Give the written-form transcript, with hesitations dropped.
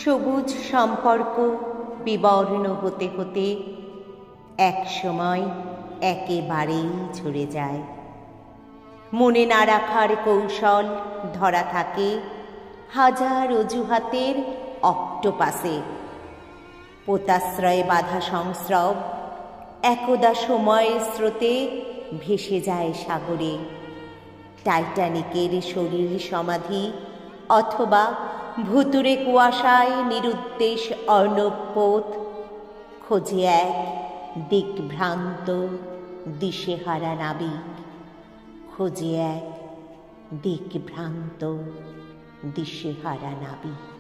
সবুজ সম্পর্ক বিবর্ণ হতে হতে এক সময় একেবারেই ঝরে যায়। মনে না রাখার কৌশল ধরা থাকে হাজার অজুহাতের অক্টোপাসে। পোতাশ্রয়ে বাধা সংস্রব একদা সময়ের স্রোতে ভেসে যায় সাগরে। টাইটানিকের শরীর সমাধি অথবা ভুতুরে কুয়াশায় নিরুদ্দেশ অর্ণব পথ খোঁজে এক দিকভ্রান্ত দিশেহারা নাবিক, খোঁজে এক দিকভ্রান্ত দিশেহারা নাবিক।